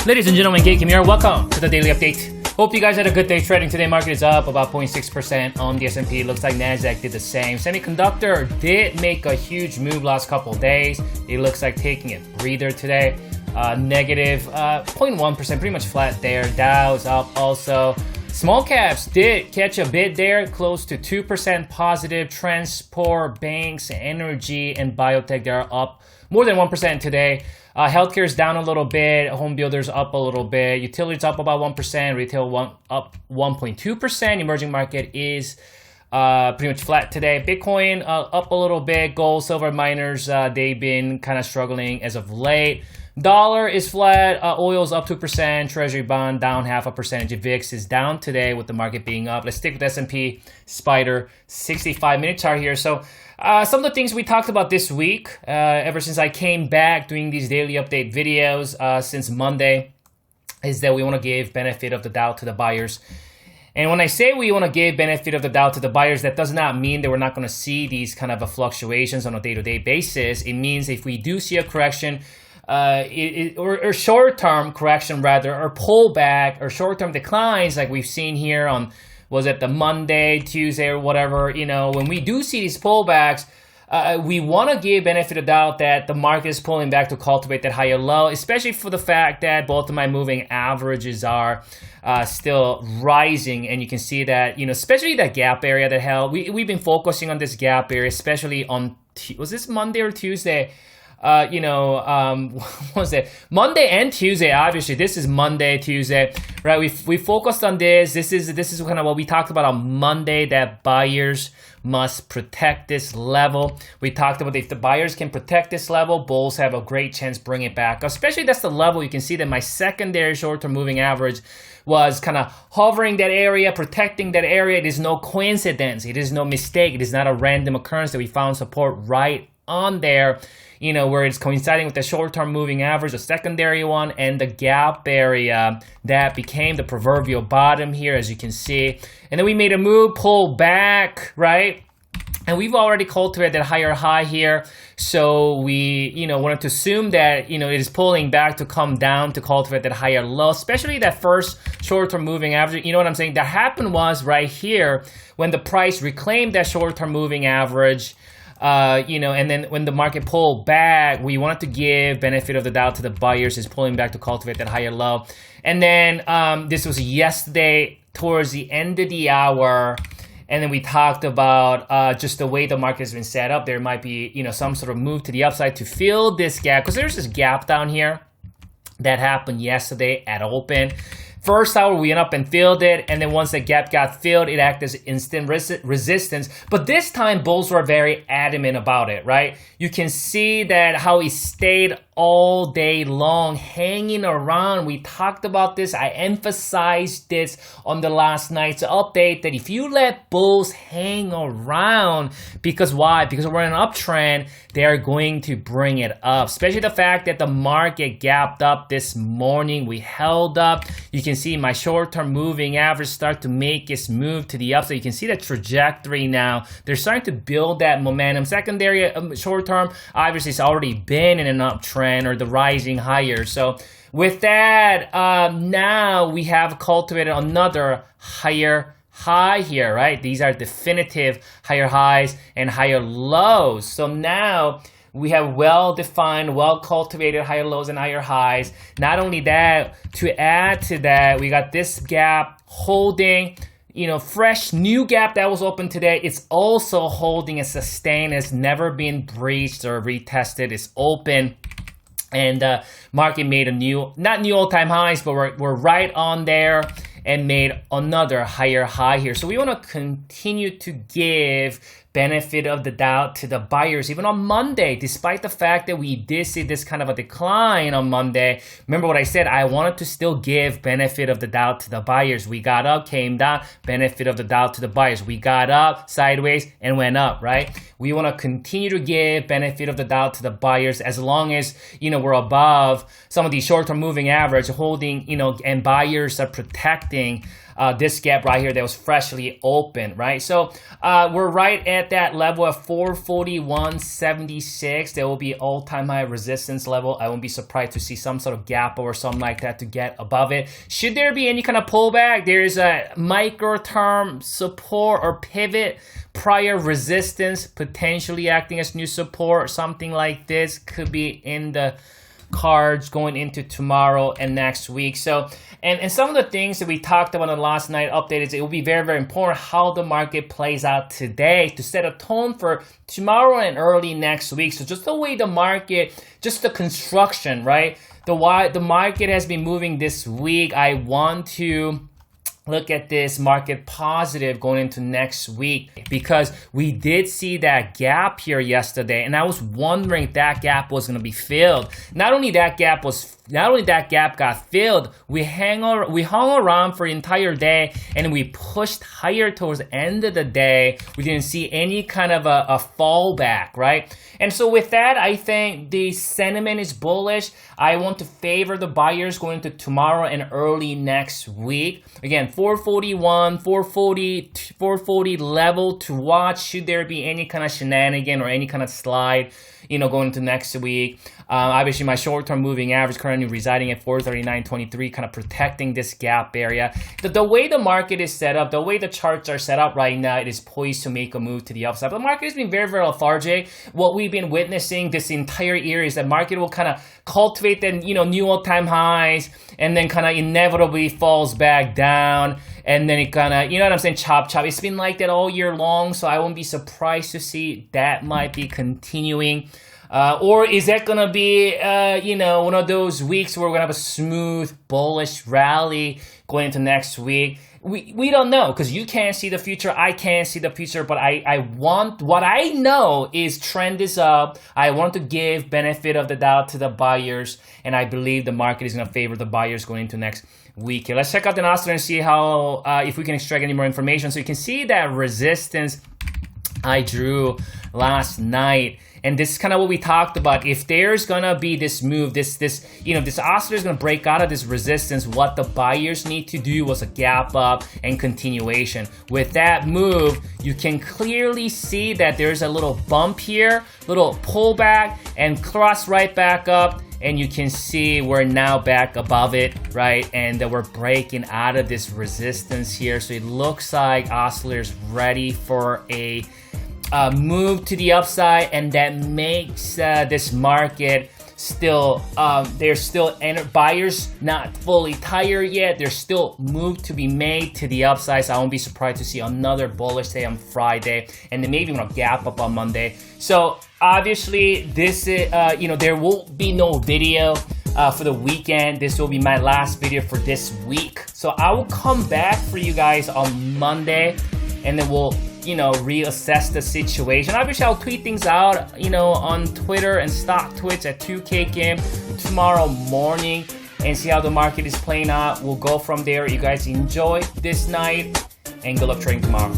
Ladies and gentlemen, Kim here. Welcome to the daily update. Hope you guys had a good day trading today. Market is up about 0.6% on the S&P. Looks like Nasdaq did the same. Semiconductor did make a huge move last couple of days. It looks like taking a breather today. Negative 0.1%, pretty much flat there. Dow's up also. Small caps did catch a bid there, close to 2% positive. Transport, banks, energy, and biotech, they're up more than 1% today. Healthcare is down a little bit. Home builders up a little bit. Utilities up about 1%. Retail up 1.2%. Emerging market is pretty much flat today. Bitcoin up a little bit. Gold, silver miners, they've been kind of struggling as of late. Dollar is flat. Oil's up 2%. Treasury bond down 0.5%. VIX is down today with the market being up. Let's stick with S&P Spider 65-minute chart here. So some of the things we talked about this week, ever since I came back doing these daily update videos since Monday, is that we want to give benefit of the doubt to the buyers. And when I say we want to give benefit of the doubt to the buyers, that does not mean that we're not going to see these kind of fluctuations on a day-to-day basis. It means if we do see a correction, or short-term correction rather, or pullback, or short-term declines like we've seen here on, was it the Monday, Tuesday, or whatever, when we do see these pullbacks, we want to give benefit of doubt that the market is pulling back to cultivate that higher low, especially for the fact that both of my moving averages are still rising. And you can see that, especially that gap area that held. We've been focusing on this gap area, especially on, was this Monday or Tuesday? What was it? Monday and Tuesday, obviously. This is Monday, Tuesday, right? We focused on this. This is kind of what we talked about on Monday, that buyers must protect this level. We talked about if the buyers can protect this level, bulls have a great chance bring it back. Especially that's the level you can see that my secondary short-term moving average was kind of hovering that area, protecting that area. It is no coincidence. It is no mistake. It is not a random occurrence that we found support right on there, where it's coinciding with the short-term moving average, the secondary one, and the gap area that became the proverbial bottom here, as you can see. And then we made a move, pull back, right? And we've already cultivated that higher high here. So we, wanted to assume that, it is pulling back to come down to cultivate that higher low, especially that first short-term moving average. You know what I'm saying? That happened was right here when the price reclaimed that short-term moving average. And then when the market pulled back, we wanted to give benefit of the doubt to the buyers is pulling back to cultivate that higher low. And then this was yesterday towards the end of the hour. And then we talked about just the way the market has been set up. There might be, some sort of move to the upside to fill this gap, because there's this gap down here that happened yesterday at open. First hour, we went up and filled it, and then once the gap got filled, it acted as instant resistance. But this time, bulls were very adamant about it, right? You can see that how it stayed all day long, hanging around. We talked about this. I emphasized this on the last night's update, that if you let bulls hang around, because why? Because we're in an uptrend, they are going to bring it up. Especially the fact that the market gapped up this morning. We held up. You can see my short-term moving average start to make its move to the upside. You can see the trajectory now. They're starting to build that momentum. Secondary short-term, obviously, it's already been in an uptrend or the rising higher. So with that, now we have cultivated another higher high here, right? These are definitive higher highs and higher lows. So now we have well-defined, well-cultivated higher lows and higher highs. Not only that, to add to that, we got this gap holding, fresh new gap that was open today. It's also holding and sustained. It's never been breached or retested. It's open. And market made not new all-time highs, but we're right on there and made another higher high here. So we want to continue to give benefit of the doubt to the buyers, even on Monday, despite the fact that we did see this kind of a decline on Monday. Remember what I said, I wanted to still give benefit of the doubt to the buyers. We got up, came down, benefit of the doubt to the buyers. We got up, sideways, and went up, right? We want to continue to give benefit of the doubt to the buyers as long as, we're above some of these short-term moving average holding, and buyers are protecting this gap right here that was freshly open, right? So we're right at that level of 441.76. There will be all-time high resistance level. I won't be surprised to see some sort of gap or something like that to get above it. Should there be any kind of pullback, there's a micro-term support or pivot, prior resistance potentially acting as new support. Something like this could be in the cards going into tomorrow and next week. So and some of the things that we talked about on the last night update is it will be very, very important how the market plays out today to set a tone for tomorrow and early next week. So just the way the market, just the construction, right? The market has been moving this week. I want to look at this market positive going into next week because we did see that gap here yesterday, and I was wondering if that gap was going to be filled. Not only that gap got filled, we hung around for the entire day, and we pushed higher towards the end of the day. We didn't see any kind of a fallback, right? And so with that, I think the sentiment is bullish. I want to favor the buyers going into tomorrow and early next week. Again, 441, 440 level to watch. Should there be any kind of shenanigan or any kind of slide, going into next week. Obviously, my short-term moving average currently residing at 439.23, kind of protecting this gap area. The way the market is set up, the way the charts are set up right now, it is poised to make a move to the upside. But the market has been very, very lethargic. What we've been witnessing this entire year is that market will kind of cultivate the new all-time highs and then kind of inevitably falls back down. And then it kind of, chop. It's been like that all year long, so I won't be surprised to see that might be continuing. Or is that going to be, one of those weeks where we're going to have a smooth, bullish rally going into next week? We don't know because you can't see the future. I can't see the future, but what I know is trend is up. I want to give benefit of the doubt to the buyers, and I believe the market is going to favor the buyers going into next week. Let's check out the Oscillator and see how, if we can extract any more information. So you can see that resistance I drew last night. And this is kind of what we talked about. If there's gonna be this move, this oscillator is gonna break out of this resistance, what the buyers need to do was a gap up and continuation. With that move, you can clearly see that there's a little bump here, little pullback, and cross right back up. And you can see we're now back above it, right? And we're breaking out of this resistance here. So it looks like Oscillator's ready for a move to the upside, and that makes this market still, there's still buyers not fully tired yet. There's still move to be made to the upside, so I won't be surprised to see another bullish day on Friday, and then maybe even a gap up on Monday. So obviously this is, there will be no video for the weekend. This will be my last video for this week. So I will come back for you guys on Monday, and then we'll reassess the situation. Obviously, I'll tweet things out, on Twitter and stock tweets at 2K Kim tomorrow morning and see how the market is playing out. We'll go from there. You guys enjoy this night and good luck trading tomorrow.